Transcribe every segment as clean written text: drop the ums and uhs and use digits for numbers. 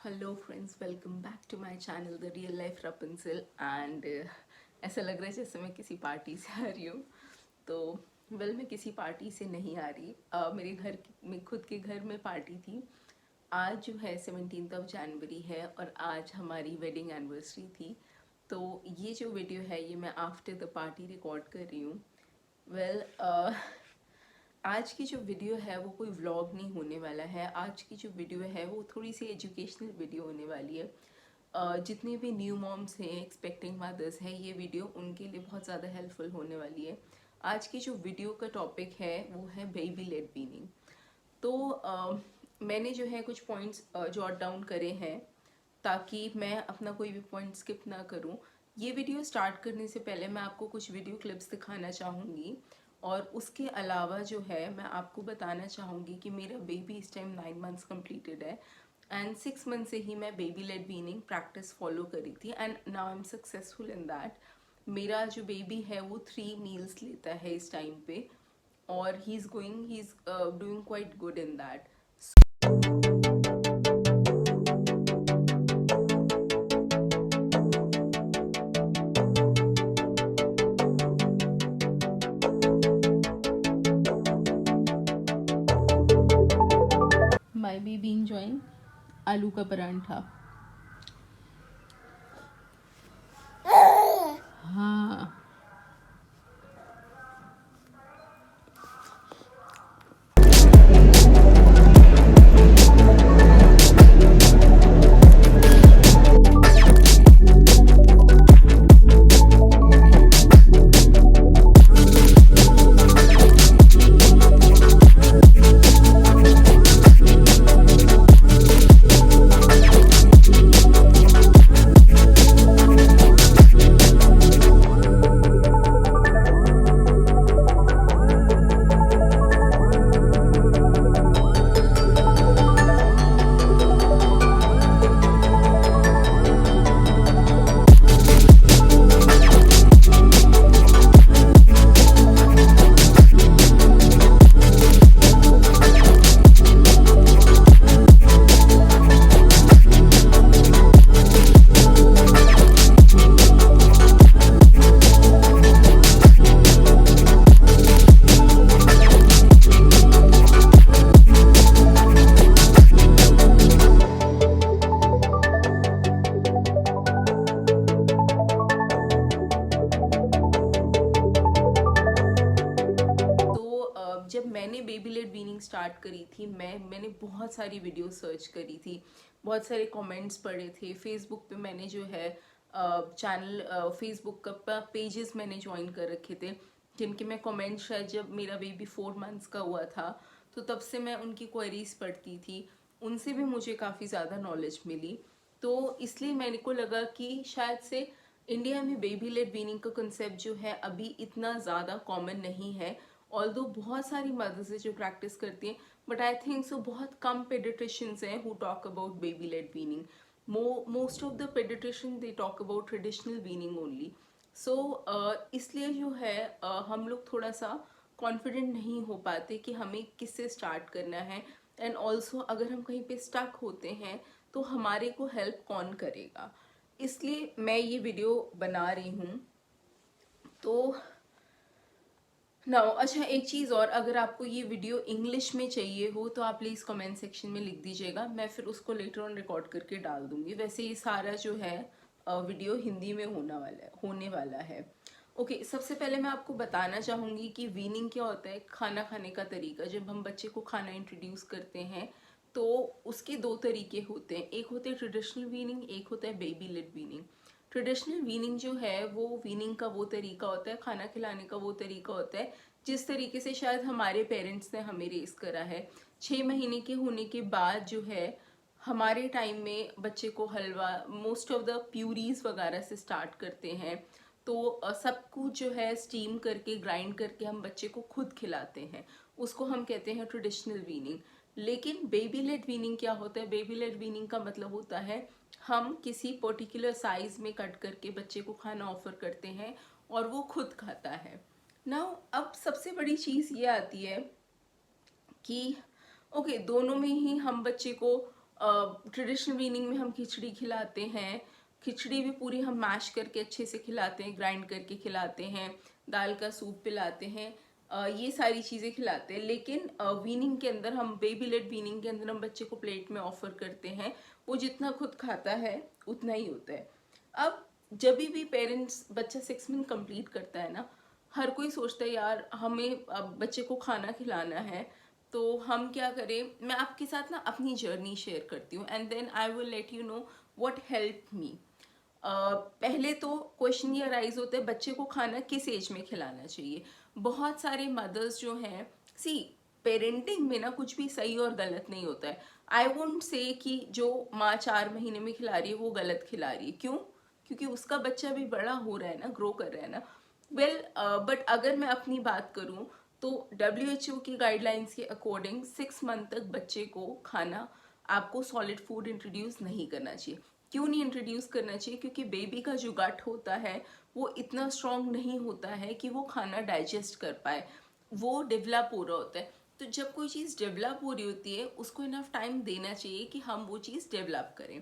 Hello friends, welcome back to my channel the real life रपंसिल। And ऐसा लग रहा है जैसे मैं किसी पार्टी से आ रही हूँ। तो मैं किसी पार्टी से नहीं आ रही। मेरे घर में खुद के घर में पार्टी थी। आज जो है 17 जनवरी है और आज हमारी वेडिंग एनिवर्सरी थी। तो ये जो वीडियो है ये मैं आफ्टर द पार्टी रिकॉर्ड कर रही हूँ। वेल आज की जो वीडियो है वो कोई व्लॉग नहीं होने वाला है। आज की जो वीडियो है वो थोड़ी सी एजुकेशनल वीडियो होने वाली है। जितने भी न्यू मॉम्स हैं, एक्सपेक्टिंग मदर्स हैं, ये वीडियो उनके लिए बहुत ज़्यादा हेल्पफुल होने वाली है। आज की जो वीडियो का टॉपिक है वो है बेबी लेड वीनिंग। तो मैंने जो है कुछ पॉइंट्स जॉट डाउन करे हैं ताकि मैं अपना कोई भी पॉइंट स्किप ना करूं। ये वीडियो स्टार्ट करने से पहले मैं आपको कुछ वीडियो क्लिप्स दिखाना चाहूँगी और उसके अलावा जो है मैं आपको बताना चाहूँगी कि मेरा बेबी इस टाइम 9 मंथ्स कम्प्लीटेड है एंड 6 मंथ से ही मैं baby led weaning practice follow करी थी and now I am successful in that. मेरा जो बेबी है वो 3 मील्स लेता है इस टाइम पे और he is doing quite good in that. My baby enjoying आलू का परांठा। हाँ, जब मैंने बेबी लेड वीनिंग स्टार्ट करी थी मैंने बहुत सारी वीडियो सर्च करी थी, बहुत सारे कमेंट्स पढ़े थे। फेसबुक पे मैंने जो है चैनल फेसबुक का पेजेस मैंने ज्वाइन कर रखे थे जिनके मैं कमेंट शायद जब मेरा बेबी 4 मंथ्स का हुआ था तो तब से मैं उनकी क्वेरीज पढ़ती थी। उनसे भी मुझे काफ़ी ज़्यादा नॉलेज मिली। तो इसलिए मेरे को लगा कि शायद से इंडिया में बेबी लेड वीनिंग का कंसेप्ट जो है अभी इतना ज़्यादा कॉमन नहीं है। ऑल्दो बहुत सारी मदर्स है जो प्रैक्टिस करती हैं बट आई थिंक सो बहुत कम पेडिट्रिशियंस हैं who talk about baby led weaning. Most of the paediatrician they talk about traditional weaning only. So इसलिए जो है हम लोग थोड़ा सा कॉन्फिडेंट नहीं हो पाते कि हमें किससे स्टार्ट करना है एंड ऑल्सो अगर हम कहीं पे स्टक होते हैं तो हमारे को हेल्प कौन करेगा। इसलिए मैं ये वीडियो बना रही हूँ। तो नाउ अच्छा, एक चीज़ और, अगर आपको ये वीडियो इंग्लिश में चाहिए हो तो आप प्लीज़ कमेंट सेक्शन में लिख दीजिएगा, मैं फिर उसको लेटर ऑन रिकॉर्ड करके डाल दूंगी। वैसे ये सारा जो है वीडियो हिंदी में होने वाला है। ओके, सबसे पहले मैं आपको बताना चाहूँगी कि वीनिंग क्या होता है। खाना खाने का तरीका, जब हम बच्चे को खाना इंट्रोड्यूस करते हैं तो उसके 2 तरीके होते हैं। एक होते हैं ट्रेडिशनल वीनिंग, एक होता है baby led weaning. Traditional weaning जो है वो वीनिंग का वो तरीका होता है, खाना खिलाने का वो तरीका होता है जिस तरीके से शायद हमारे पेरेंट्स ने हमें रेस करा है। 6 महीने के होने के बाद जो है हमारे टाइम में बच्चे को हलवा, मोस्ट ऑफ द प्यूरीज वगैरह से स्टार्ट करते हैं। तो सब कुछ जो है स्टीम करके ग्राइंड करके हम बच्चे को खुद खिलाते हैं, उसको हम कहते हैं ट्रेडिशनल वीनिंग। लेकिन बेबी लेड वीनिंग क्या होता है? बेबी लेड वीनिंग का मतलब होता है हम किसी पर्टिकुलर साइज में कट करके बच्चे को खाना ऑफर करते हैं और वो खुद खाता है। नाउ अब सबसे बड़ी चीज़ ये आती है कि ओके, दोनों में ही हम बच्चे को ट्रेडिशनल वीनिंग में हम खिचड़ी खिलाते हैं, खिचड़ी भी पूरी हम मैश करके अच्छे से खिलाते हैं, ग्राइंड करके खिलाते हैं, दाल का सूप पिलाते हैं, ये सारी चीज़ें खिलाते हैं। लेकिन वीनिंग के अंदर हम बेबी लेड वीनिंग के अंदर हम बच्चे को प्लेट में ऑफर करते हैं, वो जितना खुद खाता है उतना ही होता है। अब जब भी पेरेंट्स बच्चा 6 मंथ कंप्लीट करता है ना, हर कोई सोचता है यार हमें अब बच्चे को खाना खिलाना है, तो हम क्या करें। मैं आपके साथ ना अपनी जर्नी शेयर करती हूँ and then I will let you know what help me. पहले तो क्वेश्चन ये अराइज होता है बच्चे को खाना किस एज में खिलाना चाहिए। बहुत सारे मदर्स जो हैं, सी पेरेंटिंग में ना कुछ भी सही और गलत नहीं होता है। आई वोंट से कि जो माँ 4 महीने में खिला रही है वो गलत खिला रही है। क्यों? क्योंकि उसका बच्चा भी बड़ा हो रहा है ना, ग्रो कर रहा है ना। बट अगर मैं अपनी बात करूं तो WHO की गाइडलाइंस के अकॉर्डिंग 6 मंथ तक बच्चे को खाना, आपको सॉलिड फूड इंट्रोड्यूस नहीं करना चाहिए। क्यों नहीं इंट्रोड्यूस करना चाहिए? क्योंकि बेबी का जो गट होता है वो इतना स्ट्रांग नहीं होता है कि वो खाना डाइजेस्ट कर पाए, वो डेवलप हो रहा होता है। तो जब कोई चीज़ डेवलप हो रही होती है उसको इनफ टाइम देना चाहिए कि हम वो चीज़ डेवलप करें।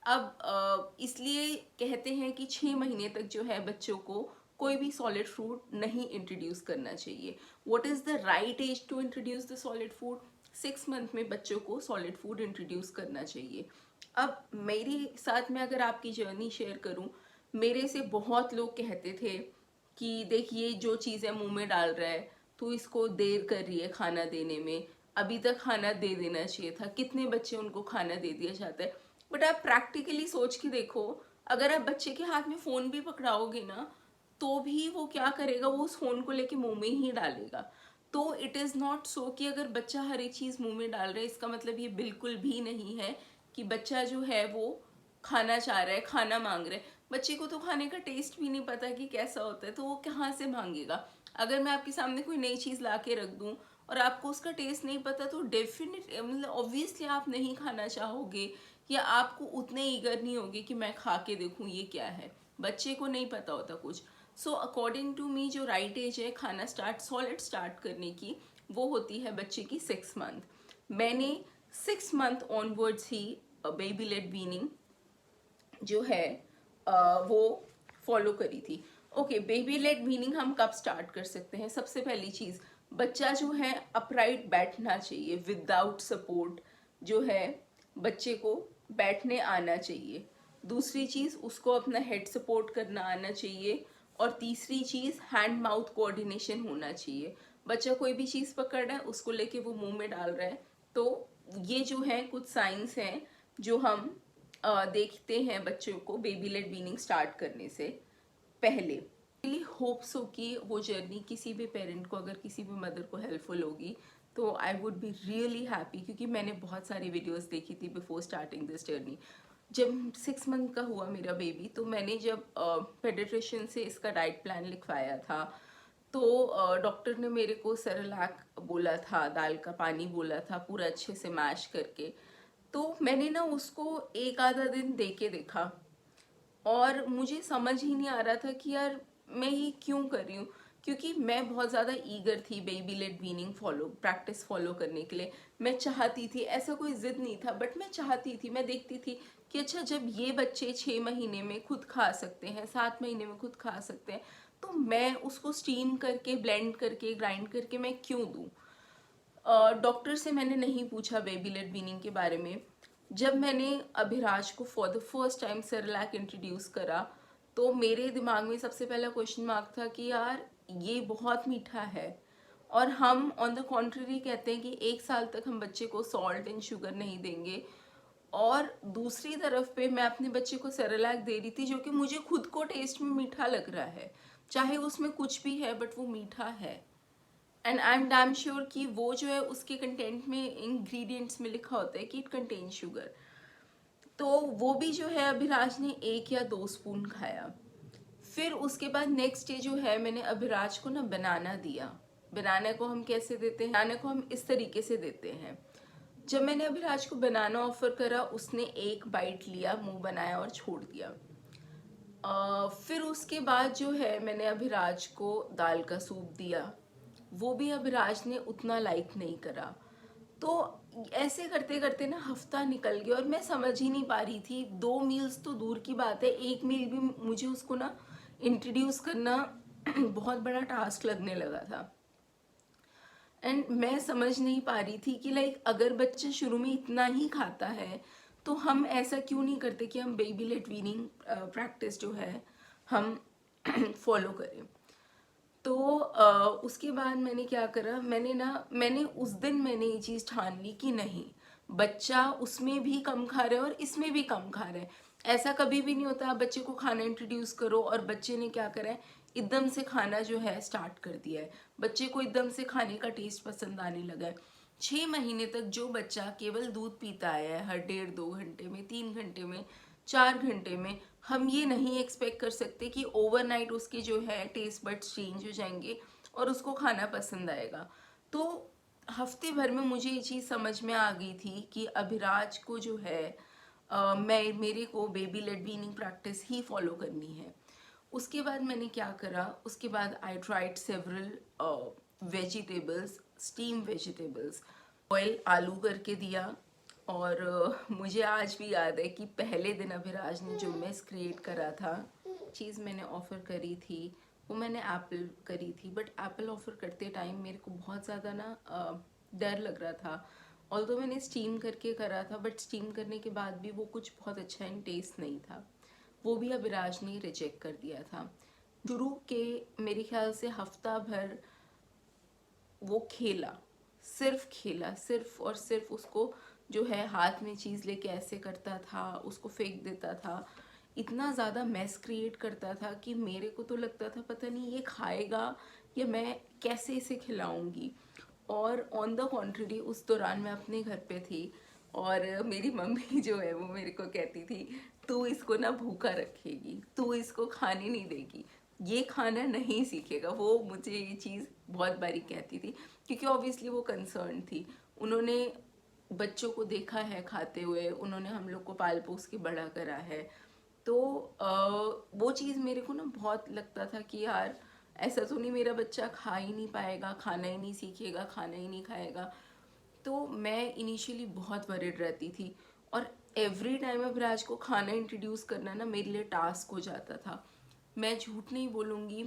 अब इसलिए कहते हैं कि 6 महीने तक जो है बच्चों को कोई भी सॉलिड फूड नहीं इंट्रोड्यूस करना चाहिए। What is the right age to introduce the solid food? 6 month में बच्चों को सॉलिड फूड इंट्रोड्यूस करना चाहिए। अब मेरे साथ में अगर आपकी जर्नी शेयर करूं, मेरे से बहुत लोग कहते थे कि देखिए जो चीज़ें मुंह में डाल रहा है तो इसको देर कर रही है खाना देने में, अभी तक खाना दे देना चाहिए था। कितने बच्चे उनको खाना दे दिया जाता है। बट आप प्रैक्टिकली सोच के देखो, अगर आप बच्चे के हाथ में फ़ोन भी पकड़ाओगे ना तो भी वो क्या करेगा, वो उस फ़ोन को लेके मुंह में ही डालेगा। तो इट इज़ नॉट सो कि अगर बच्चा हर एक चीज़ मुंह में डाल रहा है इसका मतलब ये बिल्कुल भी नहीं है कि बच्चा जो है वो खाना चाह रहा है, खाना मांग रहा है। बच्चे को तो खाने का टेस्ट भी नहीं पता कि कैसा होता है, तो वो कहाँ से मांगेगा। अगर मैं आपके सामने कोई नई चीज़ ला के रख दूँ और आपको उसका टेस्ट नहीं पता तो डेफिनेट मतलब ऑब्वियसली आप नहीं खाना चाहोगे, या आपको उतने ईगर नहीं होगे कि मैं खा के देखूँ ये क्या है। बच्चे को नहीं पता होता कुछ। सो अकॉर्डिंग टू मी जो राइट एज है खाना सॉलिड स्टार्ट करने की, वो होती है बच्चे की 6 मंथ। मैंने 6 मंथ ऑनवर्ड्स ही बेबी लेड वीनिंग जो है वो फॉलो करी थी। ओके, बेबी लेड वीनिंग हम कब स्टार्ट कर सकते हैं? सबसे पहली चीज़, बच्चा जो है अपराइट बैठना चाहिए विदाउट सपोर्ट। जो है बच्चे को बैठने आना चाहिए। दूसरी चीज़, उसको अपना हेड सपोर्ट करना आना चाहिए। और तीसरी चीज़, हैंड माउथ कोऑर्डिनेशन होना चाहिए। बच्चा कोई भी चीज़ पकड़ रहा है उसको लेके वो मुंह में डाल रहा है, तो ये जो है कुछ साइंस हैं जो हम देखते हैं बच्चों को बेबी लेड वीनिंग स्टार्ट करने से पहले। रियली होप सो कि वो जर्नी किसी भी पेरेंट को, अगर किसी भी मदर को हेल्पफुल होगी, तो I would be really happy. क्योंकि मैंने बहुत सारी वीडियोस देखी थी बिफोर स्टार्टिंग दिस जर्नी। जब 6 मंथ का हुआ मेरा बेबी, तो मैंने जब पेडिट्रिशियन से इसका डाइट प्लान लिखवाया था, तो डॉक्टर ने मेरे को सेरेलैक बोला था, दाल का पानी बोला था पूरा अच्छे से मैश करके। तो मैंने ना उसको एक आधा दिन दे के देखा और मुझे समझ ही नहीं आ रहा था कि यार मैं ये क्यों कर रही हूँ। क्योंकि मैं बहुत ज़्यादा ईगर थी baby led weaning practice follow करने के लिए। मैं चाहती थी, ऐसा कोई ज़िद नहीं था, बट मैं चाहती थी। मैं देखती थी कि अच्छा जब ये बच्चे 6 महीने में खुद खा सकते हैं, 7 महीने में खुद खा सकते हैं, तो मैं उसको स्टीम करके, ब्लेंड करके, ग्राइंड करके मैं क्यों दूँ। डॉक्टर से मैंने नहीं पूछा बेबी लेड वीनिंग के बारे में। जब मैंने अभिराज को for the first time Cerelac introduce करा, तो मेरे दिमाग में सबसे पहला क्वेश्चन मार्क था कि यार ये बहुत मीठा है। और हम ऑन द कॉन्ट्ररी कहते हैं कि 1 साल तक हम बच्चे को सॉल्ट एंड शुगर नहीं देंगे। और दूसरी तरफ पे मैं अपने बच्चे को सेरेलैक दे रही थी जो कि मुझे खुद को टेस्ट में मीठा लग रहा है, चाहे उसमें कुछ भी है बट वो मीठा है। And I am damn sure कि वो जो है उसके कंटेंट में, इंग्रेडिएंट्स में लिखा होता है कि इट कंटेन शुगर। तो वो भी जो है अभिराज ने 1 या 2 स्पून खाया। फिर उसके बाद नेक्स्ट डे जो है मैंने अभिराज को ना बनाना दिया। बनाना को हम कैसे देते हैं? बनाना को हम इस तरीके से देते हैं। जब मैंने अभिराज को बनाना ऑफर करा, उसने एक बाइट लिया, मुंह बनाया और छोड़ दिया। फिर उसके बाद जो है मैंने अभिराज को दाल का सूप दिया, वो भी अभिराज ने उतना लाइक नहीं करा। तो ऐसे करते करते ना हफ्ता निकल गया और मैं समझ ही नहीं पा रही थी। 2 मील्स तो दूर की बात है, एक मील भी मुझे उसको ना इंट्रोड्यूस करना बहुत बड़ा टास्क लगने लगा था। एंड मैं समझ नहीं पा रही थी कि लाइक अगर बच्चा शुरू में इतना ही खाता है तो हम ऐसा क्यों नहीं करते कि हम बेबी लेट वीनिंग प्रैक्टिस जो है हम फॉलो करें। तो उसके बाद मैंने क्या करा, मैंने उस दिन मैंने ये चीज़ ठान ली कि नहीं, बच्चा उसमें भी कम खा रहा है और इसमें भी कम खा रहा है। ऐसा कभी भी नहीं होता आप बच्चे को खाना इंट्रोड्यूस करो और बच्चे ने क्या करा है, एकदम से खाना जो है स्टार्ट कर दिया है, बच्चे को एकदम से खाने का टेस्ट पसंद आने लगा है। 6 महीने तक जो बच्चा केवल दूध पीता आया है, हर 1.5-2 घंटे में, 3 घंटे में, 4 घंटे में, हम ये नहीं एक्सपेक्ट कर सकते कि ओवरनाइट उसके जो है टेस्ट बड्स चेंज हो जाएंगे और उसको खाना पसंद आएगा। तो हफ्ते भर में मुझे ये चीज़ समझ में आ गई थी कि अभिराज को जो है मेरे को बेबी लेड वीनिंग प्रैक्टिस ही फॉलो करनी है। उसके बाद मैंने क्या करा, उसके बाद I tried several vegetables, steam vegetables, boil आलू करके दिया। और मुझे आज भी याद है कि पहले दिन अभिराज ने जो मेस क्रिएट करा था, चीज़ मैंने ऑफ़र करी थी वो मैंने एप्पल करी थी। बट एप्पल ऑफ़र करते टाइम मेरे को बहुत ज़्यादा ना डर लग रहा था। ऑल्दो मैंने स्टीम करके करा था, बट स्टीम करने के बाद भी वो कुछ बहुत अच्छा इन टेस्ट नहीं था। वो भी अभिराज ने रिजेक्ट कर दिया था। शुरू के मेरे ख्याल से हफ्ता भर वो खेला, सिर्फ और सिर्फ उसको जो है हाथ में चीज़ लेके ऐसे करता था, उसको फेंक देता था, इतना ज़्यादा मैस क्रिएट करता था कि मेरे को तो लगता था पता नहीं ये खाएगा या मैं कैसे इसे खिलाऊंगी। और ऑन द कॉन्ट्ररी उस दौरान मैं अपने घर पे थी और मेरी मम्मी जो है वो मेरे को कहती थी, तू इसको ना भूखा रखेगी, तू इसको खाने नहीं देगी, ये खाना नहीं सीखेगा। वो मुझे ये चीज़ बहुत बारी कहती थी क्योंकि ऑब्वियसली वो कंसर्न थी। उन्होंने बच्चों को देखा है खाते हुए, उन्होंने हम लोग को पाल पोस के बड़ा करा है। तो वो चीज़ मेरे को ना बहुत लगता था कि यार ऐसा तो नहीं मेरा बच्चा खा ही नहीं पाएगा, खाना ही नहीं सीखेगा, खाना ही नहीं खाएगा। तो मैं इनिशियली बहुत वरिड रहती थी और एवरी टाइम अभिराज को खाना इंट्रोड्यूस करना ना मेरे लिए टास्क हो जाता था। मैं झूठ नहीं बोलूँगी,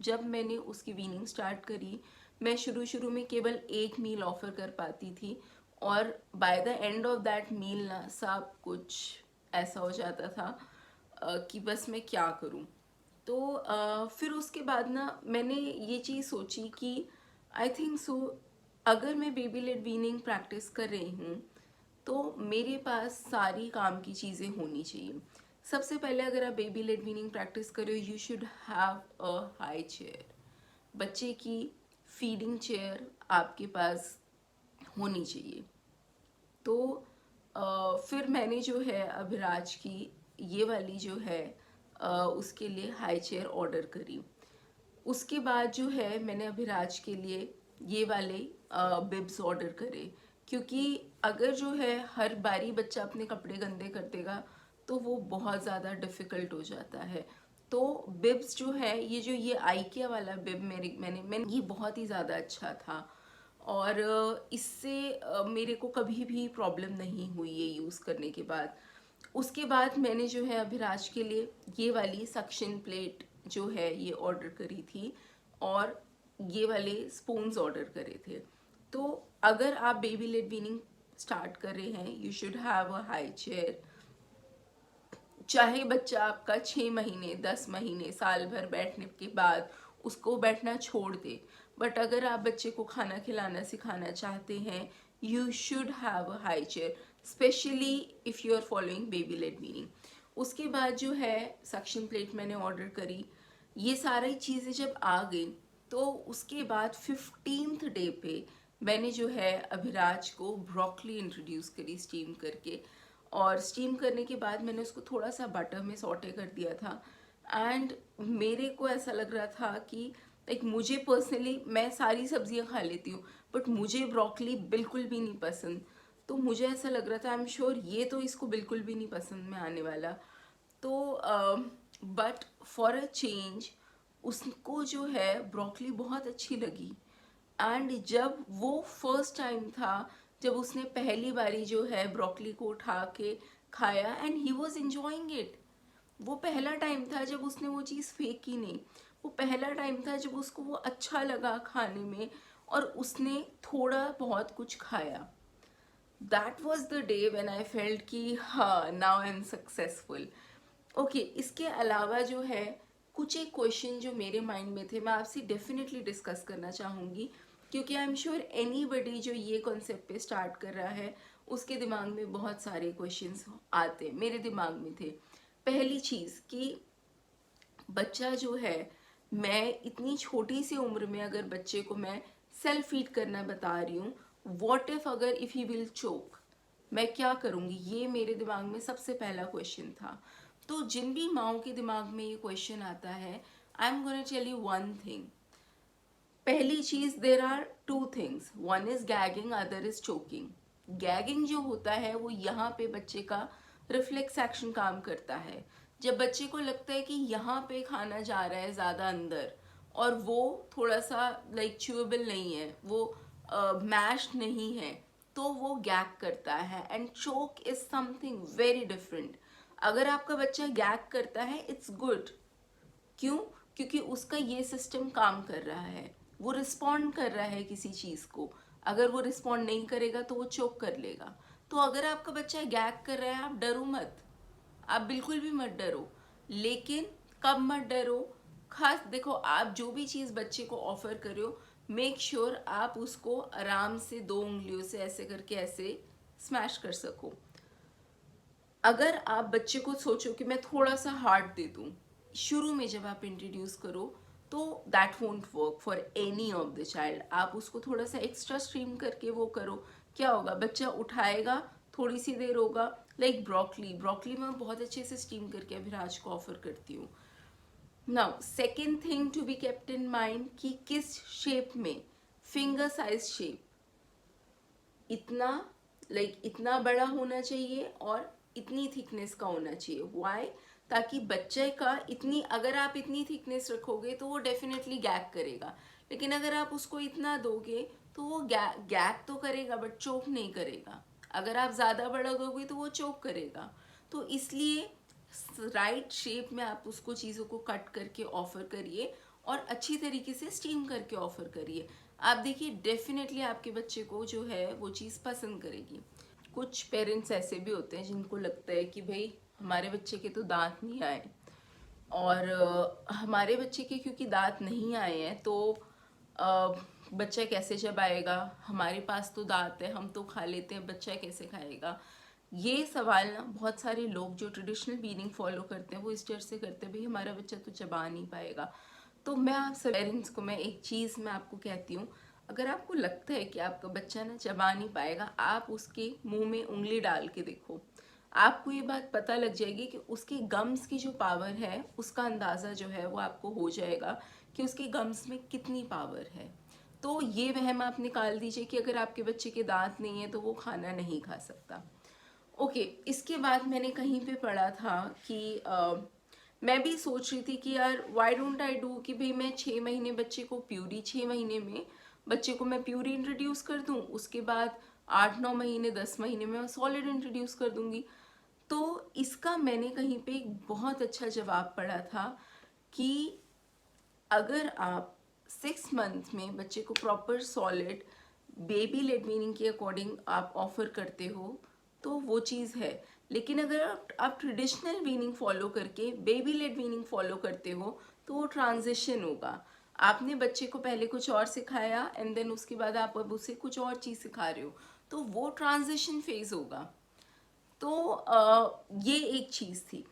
जब मैंने उसकी वीनिंग स्टार्ट करी, मैं शुरू शुरू में केवल एक मील ऑफ़र कर पाती थी और by the end of that meal ना सब कुछ ऐसा हो जाता था कि बस मैं क्या करूं। तो फिर उसके बाद ना मैंने ये चीज़ सोची कि आई थिंक सो अगर मैं बेबी लेड वीनिंग प्रैक्टिस कर रही हूँ तो मेरे पास सारी काम की चीज़ें होनी चाहिए। सबसे पहले अगर आप बेबी लेड वीनिंग प्रैक्टिस कर रहे हो, you should have a high chair. बच्चे की फीडिंग चेयर आपके पास होनी चाहिए। तो फिर मैंने जो है अभिराज की ये वाली जो है उसके लिए हाई चेयर ऑर्डर करी। उसके बाद जो है मैंने अभिराज के लिए ये वाले बिब्स ऑर्डर करे, क्योंकि अगर जो है हर बारी बच्चा अपने कपड़े गंदे कर देगा तो वो बहुत ज़्यादा डिफ़िकल्ट हो जाता है। तो बिब्स जो है, ये आइकिया वाला बिब मैंने ये बहुत ही ज़्यादा अच्छा था और इससे मेरे को कभी भी प्रॉब्लम नहीं हुई ये यूज़ करने के बाद। उसके बाद मैंने जो है अभिराज के लिए ये वाली सक्शन प्लेट जो है ये ऑर्डर करी थी और ये वाले स्पून्स ऑर्डर करे थे। तो अगर आप बेबी लेड वीनिंग स्टार्ट कर रहे हैं, you should have a high chair. चाहे बच्चा आपका 6 महीने, 10 महीने, साल भर बैठने के बाद उसको बैठना छोड़ दे, बट अगर आप बच्चे को खाना खिलाना सिखाना चाहते हैं, you should have a high chair, specially if you are following baby led weaning. उसके बाद जो है सक्शन प्लेट मैंने ऑर्डर करी। ये सारी चीज़ें जब आ गई तो उसके बाद 15th डे पे मैंने जो है अभिराज को ब्रोकली इंट्रोड्यूस करी स्टीम करके। और स्टीम करने के बाद मैंने उसको थोड़ा सा बटर में सौटे कर दिया था। एंड मेरे को ऐसा लग रहा था कि लाइक मुझे पर्सनली, मैं सारी सब्जियां खा लेती हूँ बट मुझे ब्रोकली बिल्कुल भी नहीं पसंद। तो मुझे ऐसा लग रहा था आई एम श्योर ये तो इसको बिल्कुल भी नहीं पसंद में आने वाला। तो बट फॉर अ चेंज उसको जो है ब्रोकली बहुत अच्छी लगी। एंड जब वो फर्स्ट टाइम था जब उसने पहली बारी जो है ब्रोकली को उठा के खाया and he was enjoying it. वो पहला टाइम था जब उसने वो चीज़ फेंकी नहीं, वो पहला टाइम था जब उसको वो अच्छा लगा खाने में और उसने थोड़ा बहुत कुछ खाया। That was the day when I felt कि हाँ, now I am successful. Okay, इसके अलावा जो है कुछ एक क्वेश्चन जो मेरे माइंड में थे, मैं आपसे डेफिनेटली डिस्कस करना चाहूँगी, क्योंकि आई एम श्योर एनीबडी जो ये कॉन्सेप्ट पे स्टार्ट कर रहा है उसके दिमाग में बहुत सारे क्वेश्चंस आते हैं, मेरे दिमाग में थे। पहली चीज़ कि बच्चा जो है, मैं इतनी छोटी सी उम्र में अगर बच्चे को मैं सेल्फ फीड करना बता रही हूँ, व्हाट इफ अगर इफ ही विल चोक, मैं क्या करूँगी? ये मेरे दिमाग में सबसे पहला क्वेश्चन था। तो जिन भी माओ के दिमाग में ये क्वेश्चन आता है, I am gonna tell you one thing. पहली चीज, there are two things, one is gagging, other is choking. Gagging जो होता है वो यहाँ पे बच्चे का रिफ्लेक्स एक्शन काम करता है। जब बच्चे को लगता है कि यहाँ पे खाना जा रहा है ज्यादा अंदर और वो थोड़ा सा लाइक च्यूएबल नहीं है, वो मैश्ड नहीं है, तो वो गैग करता है। And choke is something very different. अगर आपका बच्चा गैग करता है, इट्स गुड। क्यों? क्योंकि उसका ये सिस्टम काम कर रहा है, वो रिस्पॉन्ड कर रहा है किसी चीज़ को। अगर वो रिस्पॉन्ड नहीं करेगा तो वो चोक कर लेगा। तो अगर आपका बच्चा गैग कर रहा है, आप डरो मत, आप बिल्कुल भी मत डरो। लेकिन कब मत डरो? खास देखो, आप जो भी चीज़ बच्चे को ऑफर कर रहे हो, मेक श्योर आप उसको आराम से 2 उंगलियों से ऐसे करके ऐसे स्मैश कर सको। अगर आप बच्चे को सोचो कि मैं थोड़ा सा हार्ड दे दूं शुरू में जब आप इंट्रोड्यूस करो, तो that won't work for any of the child. आप उसको थोड़ा सा एक्स्ट्रा स्ट्रीम करके वो करो, क्या होगा? बच्चा उठाएगा, थोड़ी सी देर होगा। लाइक ब्रोकली मैं बहुत अच्छे से स्टीम करके अभिराज को ऑफर करती हूँ। Now second thing to be kept in mind कि किस शेप में, फिंगर साइज शेप, इतना इतना बड़ा होना चाहिए और इतनी थिकनेस का होना चाहिए। व्हाई? ताकि बच्चे का इतनी, अगर आप इतनी थिकनेस रखोगे तो वो डेफिनेटली गैग करेगा। लेकिन अगर आप उसको इतना दोगे तो वो गैग तो करेगा बट चोक नहीं करेगा। अगर आप ज़्यादा बड़ा दोगे तो वो चोक करेगा। तो इसलिए राइट शेप में आप उसको चीज़ों को कट करके ऑफर करिए और अच्छी तरीके से स्टीम करके ऑफर करिए। आप देखिए, डेफिनेटली आपके बच्चे को जो है वो चीज़ पसंद करेगी। कुछ पेरेंट्स ऐसे भी होते हैं जिनको लगता है कि भाई हमारे बच्चे के तो दांत नहीं आए, और हमारे बच्चे के क्योंकि दांत नहीं आए हैं तो बच्चा कैसे चबाएगा? हमारे पास तो दांत है, हम तो खा लेते हैं, बच्चा कैसे खाएगा? ये सवाल ना बहुत सारे लोग जो ट्रेडिशनल फीडिंग फॉलो करते हैं वो इस डर से करते हैं भाई हमारा बच्चा तो चबा नहीं पाएगा। तो मैं आप सब पेरेंट्स को मैं एक चीज़ मैं आपको कहती हूँ, अगर आपको लगता है कि आपका बच्चा ना चबा नहीं पाएगा, आप उसके मुंह में उंगली डाल के देखो। आपको ये बात पता लग जाएगी कि उसके गम्स की जो पावर है उसका अंदाज़ा जो है वो आपको हो जाएगा कि उसके गम्स में कितनी पावर है। तो ये वहम आप निकाल दीजिए कि अगर आपके बच्चे के दांत नहीं है तो वो खाना नहीं खा सकता। ओके, इसके बाद मैंने कहीं पे पढ़ा था कि मैं भी सोच रही थी कि यार व्हाई डोंट आई डू कि भाई मैं 6 महीने बच्चे को प्यूरी, 6 महीने में बच्चे को मैं प्यूरी इंट्रोड्यूस कर दूं, उसके बाद 8-9 महीने 10 महीने में मैं सॉलिड इंट्रोड्यूस कर दूंगी। तो इसका मैंने कहीं पे एक बहुत अच्छा जवाब पढ़ा था कि अगर आप 6 मंथ में बच्चे को proper solid baby led weaning के अकॉर्डिंग आप ऑफर करते हो तो वो चीज़ है। लेकिन अगर आप ट्रेडिशनल वीनिंग फॉलो करके बेबी लेड वीनिंग फॉलो करते हो तो वो ट्रांजिशन होगा। आपने बच्चे को पहले कुछ और सिखाया एंड देन उसके बाद आप अब उसे कुछ और चीज़ सिखा रहे हो, तो वो ट्रांजिशन फेज होगा। तो ये एक चीज़ थी।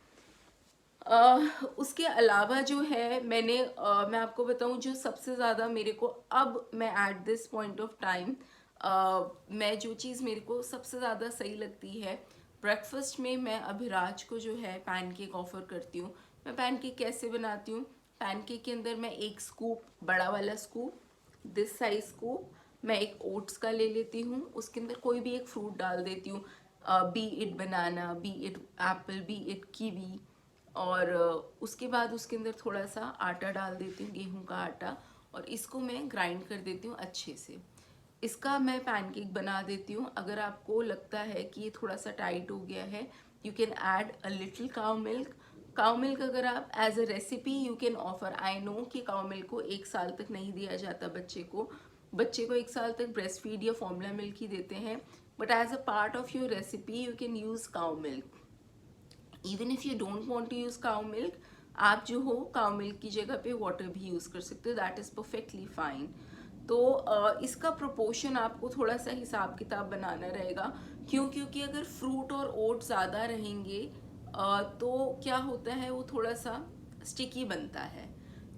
उसके अलावा जो है मैं आपको बताऊं, जो सबसे ज़्यादा मेरे को अब मैं at this point of time मैं जो चीज़ मेरे को सबसे ज़्यादा सही लगती है, ब्रेकफास्ट में मैं अभिराज को जो है पैनकेक ऑफर करती हूँ। मैं पैनकेक कैसे बनाती हूँ? पैनकेक के अंदर मैं एक स्कूप, बड़ा वाला स्कूप, दिस साइज स्कूप, मैं एक ओट्स का ले लेती हूँ, उसके अंदर कोई भी एक फ्रूट डाल देती हूँ, B it banana, B it Apple, B it kiwi, और उसके बाद उसके अंदर थोड़ा सा आटा डाल देती हूँ, गेहूं का आटा, और इसको मैं ग्राइंड कर देती हूँ अच्छे से। इसका मैं पैनकेक बना देती हूँ। अगर आपको लगता है कि ये थोड़ा सा टाइट हो गया है, you can add a little cow milk. Cow milk अगर आप as a recipe you can offer, I know कि काउ मिल्क को 1 साल तक नहीं दिया जाता बच्चे को 1 साल तक ब्रेस्ट फीड या फॉर्मूला मिल्क ही देते हैं, but as a part of your recipe you can use cow milk. Even if you don't want to use cow milk, आप जो हो काउ मिल्क की जगह पे वाटर भी यूज कर सकते हो, दैट इज परफेक्टली फाइन। तो इसका प्रोपोर्शन आपको थोड़ा सा हिसाब किताब बनाना रहेगा, क्योंकि अगर फ्रूट और ओट ज़्यादा रहेंगे तो क्या होता है, वो थोड़ा सा स्टिकी बनता है,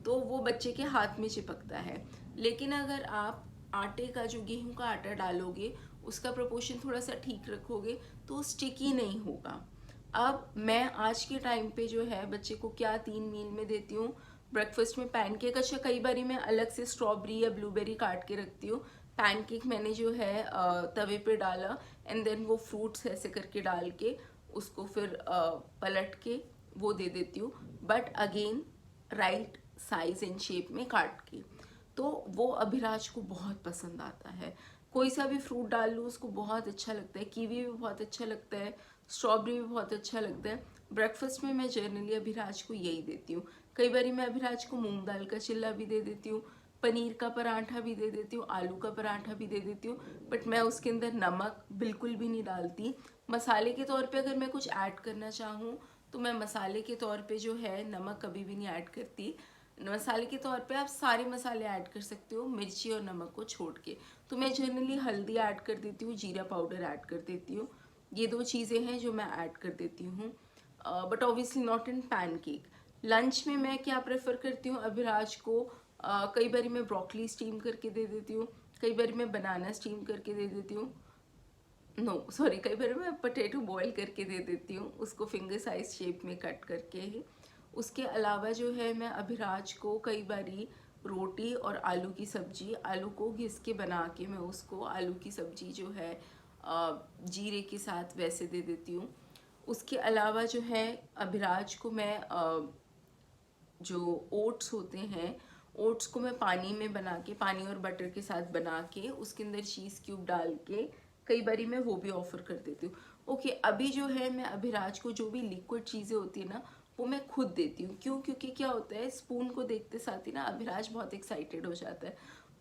तो वो बच्चे के हाथ में चिपकता है। लेकिन अगर आप आटे का, जो गेहूं का आटा डालोगे, उसका प्रोपोर्शन थोड़ा सा ठीक रखोगे तो स्टिकी नहीं होगा। अब मैं आज के टाइम पे जो है बच्चे को क्या 3 मील में देती हूँ। ब्रेकफास्ट में पैनकेक, अच्छा कई बारी मैं अलग से स्ट्रॉबेरी या ब्लूबेरी काट के रखती हूँ। पैनकेक मैंने जो है तवे पे डाला एंड देन वो फ्रूट्स ऐसे करके डाल के उसको फिर पलट के वो दे देती हूँ, but again right size and shape में काट के। तो वो अभिराज को बहुत पसंद आता है। कोई सा भी फ्रूट डाल लूँ उसको बहुत अच्छा लगता है, कीवी भी बहुत अच्छा लगता है, स्ट्रॉबेरी भी बहुत अच्छा लगता है। ब्रेकफास्ट में मैं जनरली अभिराज को यही देती हूँ। कई बार मैं अभिराज को मूंग दाल का चिल्ला भी दे देती हूँ, पनीर का पराठा भी दे देती हूँ, आलू का पराठा भी दे देती हूँ, बट मैं उसके अंदर नमक बिल्कुल भी नहीं डालती। मसाले के तौर पे अगर मैं कुछ ऐड करना चाहूँ तो मैं मसाले के तौर पे जो है नमक कभी भी नहीं ऐड करती। मसाले के तौर पे आप सारे मसाले ऐड कर सकते हो मिर्ची और नमक को छोड़ के। तो मैं जनरली हल्दी ऐड कर देती हूँ, जीरा पाउडर ऐड कर देती हूँ, ये 2 चीज़ें हैं जो मैं ऐड कर देती हूँ, but obviously not in pancake. Lunch में मैं क्या प्रेफर करती हूँ अभिराज को, कई बार मैं ब्रोकली स्टीम करके दे देती हूँ, कई बार मैं बनाना स्टीम करके दे देती हूँ, नो सॉरी कई बार मैं पोटैटो बॉईल करके दे देती हूँ, उसको फिंगर साइज शेप में कट करके ही। उसके अलावा जो है मैं अभिराज को कई बारी रोटी और आलू की सब्जी, आलू को घिस के बना के मैं उसको आलू की सब्जी जो है जीरे के साथ वैसे दे देती हूँ। उसके अलावा जो है अभिराज को मैं जो ओट्स होते हैं, ओट्स को मैं पानी में बना के, पानी और बटर के साथ बना के उसके अंदर चीज़ क्यूब डाल के कई बारी मैं वो भी ऑफर कर देती हूँ। ओके, अभी जो है मैं अभिराज को जो भी लिक्विड चीज़ें होती है ना वो मैं खुद देती हूँ। क्यों? क्योंकि क्या होता है, स्पून को देखते साथ ही ना अभिराज बहुत एक्साइटेड हो जाता है,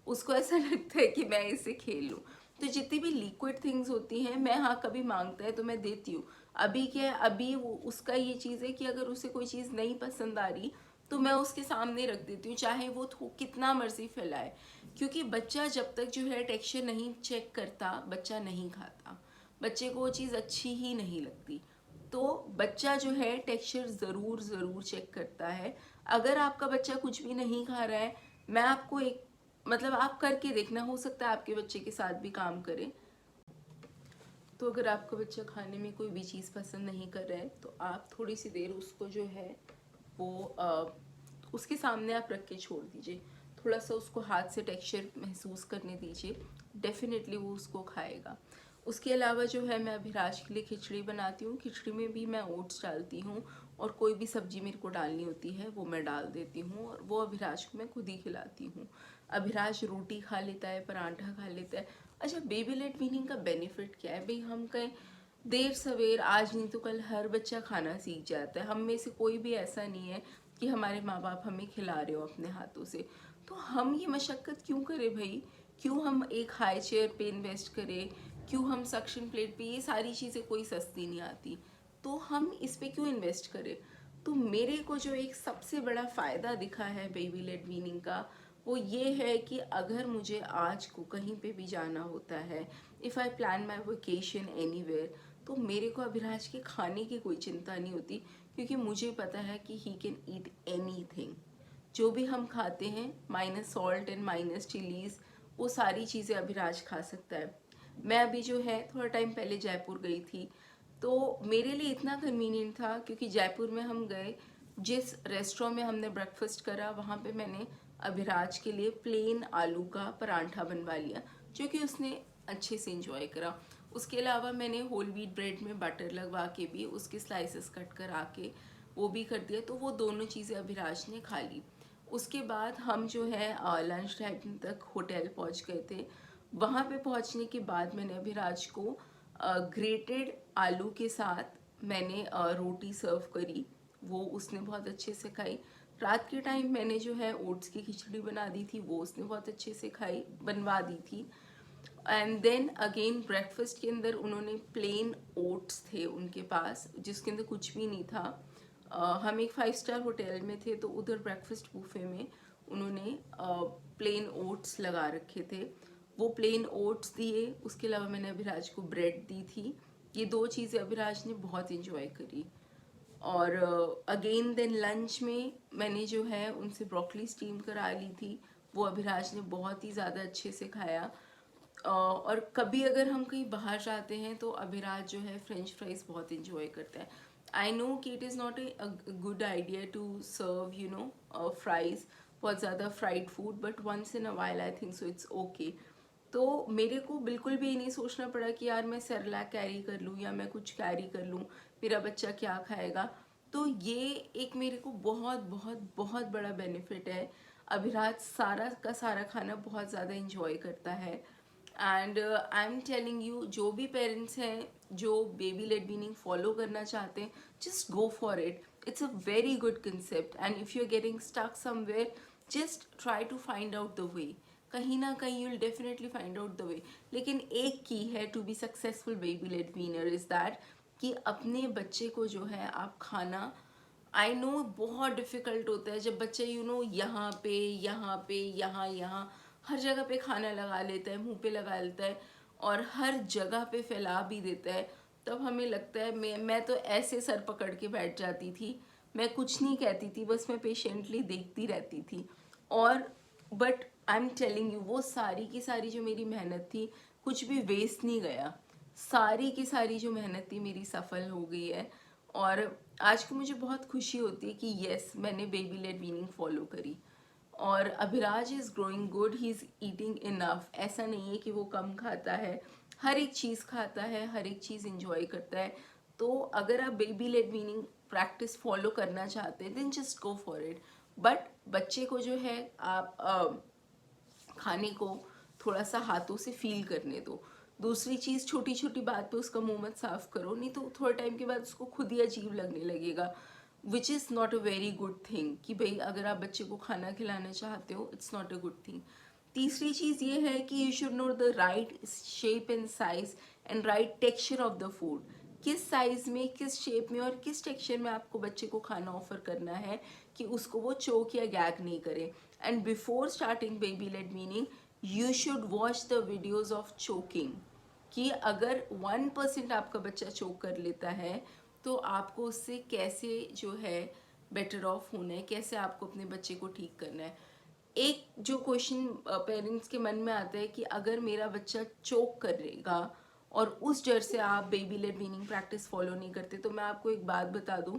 उसको ऐसा लगता है कि मैं इससे खेल लूँ। तो जितनी भी लिक्विड थिंग्स होती हैं, मैं हाँ कभी मांगता है तो मैं देती हूँ। अभी क्या है, अभी वो उसका ये चीज़ है कि अगर उसे कोई चीज़ नहीं पसंद आ रही तो मैं उसके सामने रख देती हूँ, चाहे वो कितना मर्जी फैलाए, क्योंकि बच्चा जब तक जो है टेक्सचर नहीं चेक करता बच्चा नहीं खाता, बच्चे को वो चीज़ अच्छी ही नहीं लगती। तो बच्चा जो है टेक्सचर ज़रूर ज़रूर चेक करता है। अगर आपका बच्चा कुछ भी नहीं खा रहा है, मैं आपको एक मतलब आप करके देखना, हो सकता है आपके बच्चे के साथ भी काम करे। तो अगर आपका बच्चा खाने में कोई भी चीज़ पसंद नहीं कर रहा है तो आप थोड़ी सी देर उसको जो है वो उसके सामने आप रख के छोड़ दीजिए, थोड़ा सा उसको हाथ से टेक्सचर महसूस करने दीजिए, डेफिनेटली वो उसको खाएगा। उसके अलावा जो है मैं अभिराज के लिए खिचड़ी बनाती हूँ, खिचड़ी में भी मैं ओट्स डालती हूँ और कोई भी सब्जी मेरे को डालनी होती है वो मैं डाल देती हूँ, और वो अभिराज को मैं खुद ही खिलाती हूँ। अभिराज रोटी खा लेता है, पराठा खा लेता है। अच्छा, बेबी लेट वीनिंग का बेनिफिट क्या है भाई, हम कहें देर सवेर आज नहीं तो कल हर बच्चा खाना सीख जाता है। हम में से कोई भी ऐसा नहीं है कि हमारे माँ बाप हमें खिला रहे हो अपने हाथों से, तो हम ये मशक्क़त क्यों करें भाई, क्यों हम एक हाई चेयर पे इन्वेस्ट करें, क्यों हम सक्शन प्लेट पे, ये सारी चीज़ें कोई सस्ती नहीं आती, तो हम इस पे क्यों इन्वेस्ट करें। तो मेरे को जो एक सबसे बड़ा फ़ायदा दिखा है बेबी लेड वीनिंग का, वो ये है कि अगर मुझे आज को कहीं पे भी जाना होता है, if I plan my vacation anywhere, तो मेरे को अभिराज के खाने की कोई चिंता नहीं होती, क्योंकि मुझे पता है कि ही कैन ईट एनीथिंग। जो भी हम खाते हैं minus salt and minus chillies, वो सारी चीज़ें अभिराज खा सकता है। मैं अभी जो है थोड़ा टाइम पहले जयपुर गई थी, तो मेरे लिए इतना कन्वीनियंट था क्योंकि जयपुर में हम गए, जिस रेस्टोरेंट में हमने ब्रेकफास्ट करा वहाँ पे मैंने अभिराज के लिए प्लेन आलू का परांठा बनवा लिया, जो कि उसने अच्छे से इंजॉय करा। उसके अलावा मैंने होल व्हीट ब्रेड में बटर लगवा के भी उसके स्लाइसेस कट करा के वो भी कर दिया, तो वो दोनों चीज़ें अभिराज ने खा ली। उसके बाद हम जो है लंच टाइम तक होटल पहुंच गए थे। वहाँ पे पहुँचने के बाद मैंने अभिराज को ग्रेटेड आलू के साथ मैंने रोटी सर्व करी, वो उसने बहुत अच्छे से खाई। रात के टाइम मैंने जो है ओट्स की खिचड़ी बना दी थी, वो उसने बहुत अच्छे से खाई, बनवा दी थी। एंड देन अगेन ब्रेकफास्ट के अंदर उन्होंने प्लेन ओट्स थे उनके पास, जिसके अंदर कुछ भी नहीं था। हम एक 5 स्टार होटल में थे, तो उधर ब्रेकफास्ट बुफे में उन्होंने प्लेन ओट्स लगा रखे थे, वो प्लेन ओट्स दिए। उसके अलावा मैंने अभिराज को ब्रेड दी थी। ये 2 चीज़ें अभिराज ने बहुत इंजॉय करी। और अगेन देन लंच में मैंने जो है उनसे ब्रोकली स्टीम करा ली थी, वो अभिराज ने बहुत ही ज़्यादा अच्छे से खाया। और कभी अगर हम कहीं बाहर जाते हैं तो अभिराज जो है फ्रेंच फ्राइज बहुत इंजॉय करता है। आई नो कि it is not a good idea to serve you know fries, बहुत ज़्यादा fried food, but once in a while I think so it's okay. तो मेरे को बिल्कुल भी नहीं सोचना पड़ा कि यार मैं सेरेलैक कैरी कर लूँ या मैं कुछ कैरी कर लूँ, मेरा बच्चा क्या खाएगा। तो ये एक मेरे को बहुत बहुत बहुत बड़ा बेनिफिट है। अभिराज सारा का सारा खाना बहुत ज़्यादा इंजॉय करता है। And I am telling you, जो भी पेरेंट्स हैं जो बेबी लेड वीनिंग फॉलो करना चाहते हैं, just go for it. It's a very good concept, and if you are getting stuck somewhere, just try to find out the way. कहीं ना कहीं you will definitely find out the way. लेकिन एक key है to be successful baby led weaner is that कि अपने बच्चे को जो है आप खाना, आई नो बहुत डिफ़िकल्ट होता है जब बच्चे यू नो यहाँ पे यहाँ पे यहाँ यहाँ हर जगह पे खाना लगा लेता है, मुंह पे लगा लेता है और हर जगह पे फैला भी देता है। तब हमें लगता है, मैं तो ऐसे सर पकड़ के बैठ जाती थी, मैं कुछ नहीं कहती थी, बस मैं पेशेंटली देखती रहती थी। और but I am telling you, वो सारी की सारी जो मेरी मेहनत थी, कुछ भी वेस्ट नहीं गया। सारी की सारी जो मेहनत थी मेरी सफल हो गई है। और आज को मुझे बहुत खुशी होती है कि यस, मैंने बेबी लेड वीनिंग फॉलो करी। और Abhiraj is growing good, he is eating enough. ऐसा नहीं है कि वो कम खाता है, हर एक चीज़ खाता है, हर एक चीज़ इंजॉय करता है। तो अगर आप baby led weaning practice follow करना चाहते हैं, then just go for it. But बच्चे को जो है आप खाने को थोड़ा सा हाथों से फील करने दो। दूसरी चीज़, छोटी छोटी बात पे उसका मुंह मत साफ करो, नहीं तो थोड़े टाइम के बाद उसको खुद ही अजीब लगने लगेगा, which is not a very good thing. कि भाई अगर आप बच्चे को खाना खिलाना चाहते हो, it's not a good thing. तीसरी चीज़ ये है कि you should know the right shape and size and right texture of the food. किस साइज में, किस शेप में और किस टेक्सचर में आपको बच्चे को खाना ऑफर करना है कि उसको वो चोक या गैग नहीं करे। And before starting baby led weaning, you should watch the videos of choking. कि अगर 1% आपका बच्चा चोक कर लेता है तो आपको उससे कैसे जो है बेटर ऑफ होना है, कैसे आपको अपने बच्चे को ठीक करना है। एक जो क्वेश्चन पेरेंट्स के मन में आता है कि अगर मेरा बच्चा चोक करेगा और उस डर से आप baby led weaning practice follow नहीं करते, तो मैं आपको एक बात बता दूं,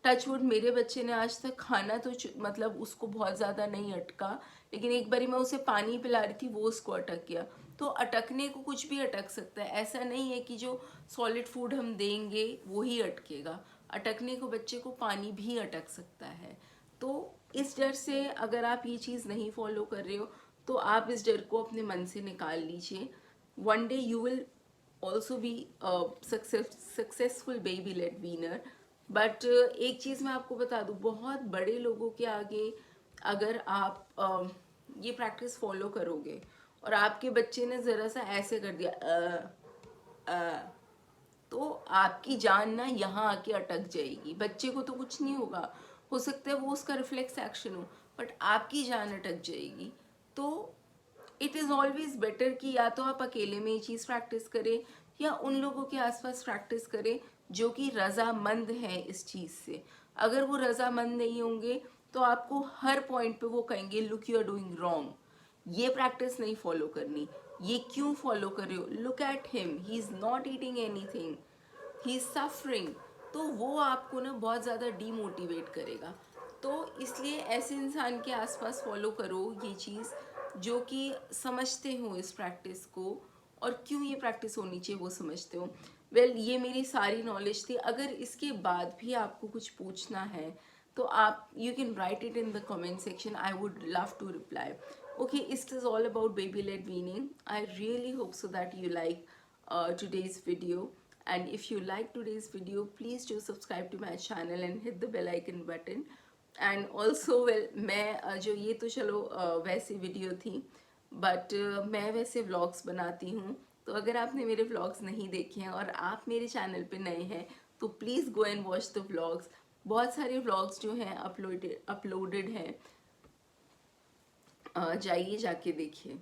टचवुड मेरे बच्चे ने आज तक खाना तो मतलब उसको बहुत ज़्यादा नहीं अटका, लेकिन एक बारी मैं उसे पानी पिला रही थी, वो उसको अटक गया। तो अटकने को कुछ भी अटक सकता है, ऐसा नहीं है कि जो सॉलिड फूड हम देंगे वो ही अटकेगा। अटकने को बच्चे को पानी भी अटक सकता है। तो इस डर से अगर आप ये चीज़ नहीं फॉलो कर रहे हो, तो आप इस डर को अपने मन से निकाल लीजिए। One day you will also be successful baby led weaner. But एक चीज़ मैं आपको बता दूँ, बहुत बड़े लोगों के आगे अगर आप ये प्रैक्टिस फॉलो करोगे और आपके बच्चे ने ज़रा सा ऐसे कर दिया तो आपकी जान ना यहाँ आके अटक जाएगी। बच्चे को तो कुछ नहीं होगा, हो सकता है वो उसका रिफ्लेक्स एक्शन हो, बट आपकी जान अटक जाएगी। तो इट इज़ ऑलवेज बेटर कि या तो आप अकेले में ये चीज़ प्रैक्टिस करें या उन लोगों के आसपास प्रैक्टिस करें जो कि रजामंद हैं इस चीज़ से। अगर वो रजामंद नहीं होंगे तो आपको हर पॉइंट पे वो कहेंगे look you are doing wrong, ये प्रैक्टिस नहीं फॉलो करनी, ये क्यों फॉलो कर रहे हो, look at him, he is not eating anything, he is suffering. तो वो आपको ना बहुत ज़्यादा डीमोटिवेट करेगा। तो इसलिए ऐसे इंसान के आसपास फॉलो करो ये चीज़ जो कि समझते हो इस प्रैक्टिस को और क्यों ये प्रैक्टिस होनी चाहिए वो समझते हो। वेल, ये मेरी सारी नॉलेज थी। अगर इसके बाद भी आपको कुछ पूछना है तो आप you can write it in the comment section, I would love to reply. Okay, it is all about baby led weaning. I really hope so that you like today's video, and if you like today's video, please do subscribe to my channel and hit the bell icon button. And also, well, मैं जो ये तो चलो वैसी video थी, but मैं वैसे vlogs बनाती हूँ। तो अगर आपने मेरे व्लॉग्स नहीं देखे हैं और आप मेरे चैनल पे नए हैं, तो please go and watch the vlogs. बहुत सारे व्लॉग्स जो हैं अपलोडेड हैं, जाइए जाके देखिए।